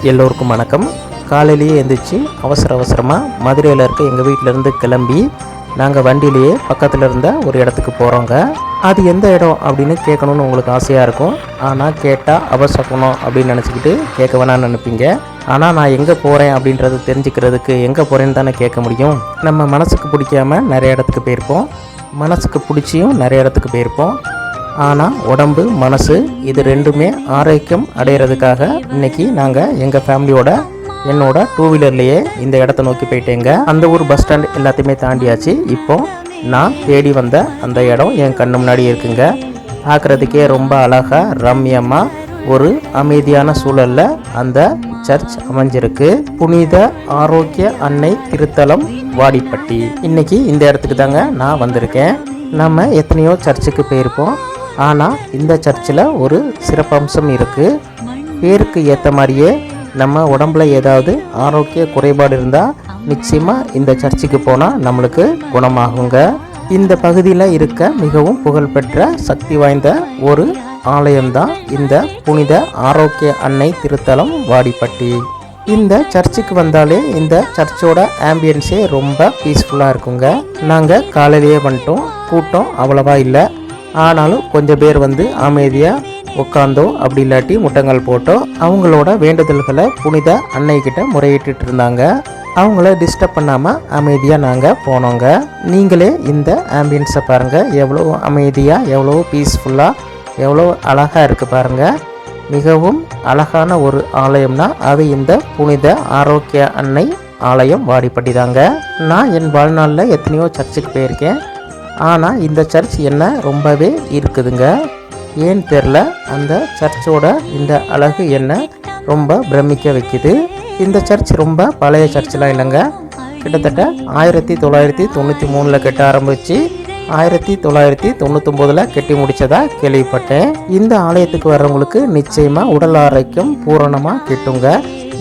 எல்லோருக்கும் வணக்கம். காலையிலேயே எழுந்திரிச்சு அவசரமாக மதுரையில் இருக்க எங்கள் வீட்டிலேருந்து கிளம்பி நாங்கள் வண்டியிலேயே பக்கத்தில் இருந்த ஒரு இடத்துக்கு போகிறோங்க. அது எந்த இடம் அப்படின்னு கேட்கணுன்னு உங்களுக்கு ஆசையாக இருக்கும். ஆனால் கேட்டால் அவசரப்பணும் அப்படின்னு நினச்சிக்கிட்டு கேட்க வேணான்னு நினைப்பீங்க. ஆனால் நான் எங்கே போகிறேன் அப்படின்றத தெரிஞ்சுக்கிறதுக்கு எங்கே போகிறேன்னு தானே கேட்க முடியும். நம்ம மனசுக்கு பிடிக்காமல் நிறைய இடத்துக்கு போயிருப்போம், மனசுக்கு பிடிச்சியும் நிறைய இடத்துக்கு போயிருப்போம். ஆனால் உடம்பு மனசு இது ரெண்டுமே ஆரோக்கியம் அடையிறதுக்காக இன்றைக்கி நாங்கள் எங்கள் ஃபேமிலியோட என்னோட 2 வீலர்லேயே இந்த இடத்த நோக்கி போயிட்டேங்க. அந்த ஊர் பஸ் ஸ்டாண்ட் எல்லாத்தையுமே தாண்டியாச்சு. இப்போ நான் தேடி வந்த அந்த இடம் என் கண்ணு முன்னாடி இருக்குங்க. பார்க்குறதுக்கே ரொம்ப அழகாக ரம்யமாக ஒரு அமைதியான சூழலில் அந்த சர்ச் அமைஞ்சிருக்கு. புனித ஆரோக்கிய அன்னை திருத்தலம் வாடிப்பட்டி. இன்னைக்கு இந்த இடத்துக்கு தாங்க நான் வந்திருக்கேன். நம்ம எத்தனையோ சர்ச்சுக்கு போயிருப்போம், ஆனால் இந்த சர்ச்சில் ஒரு சிறப்பம்சம் இருக்குது. பேருக்கு ஏற்ற மாதிரியே நம்ம உடம்புல ஏதாவது ஆரோக்கிய குறைபாடு இருந்தால் நிச்சயமாக இந்த சர்ச்சுக்கு போனால் நம்மளுக்கு குணமாகுங்க. இந்த பகுதியில் இருக்க மிகவும் புகழ்பெற்ற சக்தி வாய்ந்த ஒரு ஆலயம்தான் இந்த புனித ஆரோக்கிய அன்னை திருத்தலம் வாடிப்பட்டி. இந்த சர்ச்சுக்கு வந்தாலே இந்த சர்ச்சோட ஆம்பியன்ஸே ரொம்ப பீஸ்ஃபுல்லாக இருக்குங்க. நாங்கள் காலையிலேயே வந்துட்டோம், கூட்டம் அவ்வளவா இல்லை. ஆனாலும் கொஞ்சம் பேர் வந்து அமைதியாக உட்காந்தோ அப்படி இல்லாட்டி முட்டங்கள் போட்டோ அவங்களோட வேண்டுதல்களை புனித அன்னைக்கிட்ட முறையிட்டு இருந்தாங்க. அவங்கள டிஸ்டர்ப் பண்ணாமல் அமைதியாக நாங்கள் போனோங்க. நீங்களே இந்த ஆம்பியன்ஸை பாருங்கள், எவ்வளோ அமைதியாக, எவ்வளோ பீஸ்ஃபுல்லாக, எவ்வளோ அழகாக இருக்குது பாருங்கள். மிகவும் அழகான ஒரு ஆலயம்னா அது இந்த புனித ஆரோக்கிய அன்னை ஆலயம் வாடிப்பட்டி தாங்க. நான் என் வாழ்நாளில் எத்தனையோ சர்ச்சுக்கு போயிருக்கேன், ஆனால் இந்த சர்ச் என்ன ரொம்பவே இருக்குதுங்க. ஏன்னு தெரில, அந்த சர்ச்சோட இந்த அழகு என்ன ரொம்ப பிரமிக்க வைக்குது. இந்த சர்ச் ரொம்ப பழைய சர்ச்செலாம் இல்லைங்க. கிட்டத்தட்ட 1993 கட்ட ஆரம்பித்து 1999 கட்டி முடித்ததாக கேள்விப்பட்டேன். இந்த ஆலயத்துக்கு வர்றவங்களுக்கு நிச்சயமாக உடல் ஆரோக்கியம் பூரணமாக கிட்டுங்க.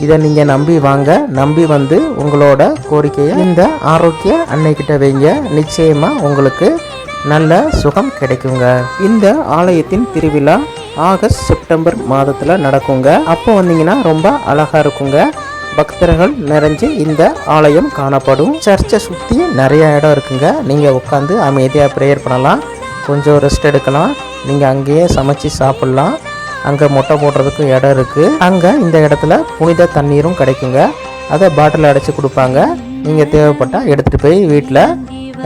இதை நீங்கள் நம்பி வாங்க. நம்பி வந்து உங்களோட கோரிக்கையை இந்த ஆரோக்கிய அன்னைக்கிட்ட வைங்க. நிச்சயமாக உங்களுக்கு நல்ல சுகம் கிடைக்குங்க. இந்த ஆலயத்தின் திருவிழா ஆகஸ்ட் செப்டம்பர் மாதத்தில் நடக்குங்க. அப்போ வந்தீங்கன்னா ரொம்ப அழகாக இருக்குங்க. பக்தர்கள் நிறைஞ்சு இந்த ஆலயம் காணப்படும். சர்ச்சை சுற்றி நிறைய இடம் இருக்குங்க. நீங்கள் உட்காந்து அமைதியாக ப்ரேயர் பண்ணலாம், கொஞ்சம் ரெஸ்ட் எடுக்கலாம். நீங்கள் அங்கேயே சமைச்சு சாப்பிட்லாம். அங்கே மொட்டை போடுறதுக்கு இடம் இருக்குது. அங்கே இந்த இடத்துல புனித தண்ணீரும் கிடைக்குங்க. அதை பாட்டில் அடைச்சி கொடுப்பாங்க. நீங்கள் தேவைப்பட்டால் எடுத்துகிட்டு போய் வீட்டில்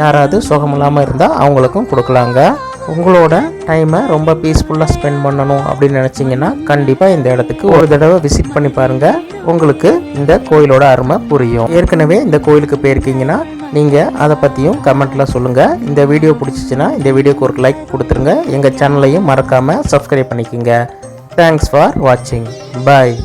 யாராவது சுகமில்லாமல் இருந்தால் அவங்களுக்கும் கொடுக்கலாங்க. உங்களோட டைமை ரொம்ப பீஸ்ஃபுல்லாக ஸ்பெண்ட் பண்ணணும் அப்படின்னு நினச்சிங்கன்னா கண்டிப்பாக இந்த இடத்துக்கு ஒரு தடவை விசிட் பண்ணி பாருங்கள். உங்களுக்கு இந்த கோயிலோட அருமை புரியும். ஏற்கனவே இந்த கோயிலுக்கு போயிருக்கீங்கன்னா நீங்கள் அதை பற்றியும் கமெண்ட்டில் சொல்லுங்கள். இந்த வீடியோ பிடிச்சிச்சின்னா இந்த வீடியோக்கு ஒரு லைக் கொடுத்துருங்க. எங்கள் சேனலையும் மறக்காமல் சப்ஸ்கிரைப் பண்ணிக்கோங்க. தேங்க்ஸ் ஃபார் வாட்சிங். பாய்.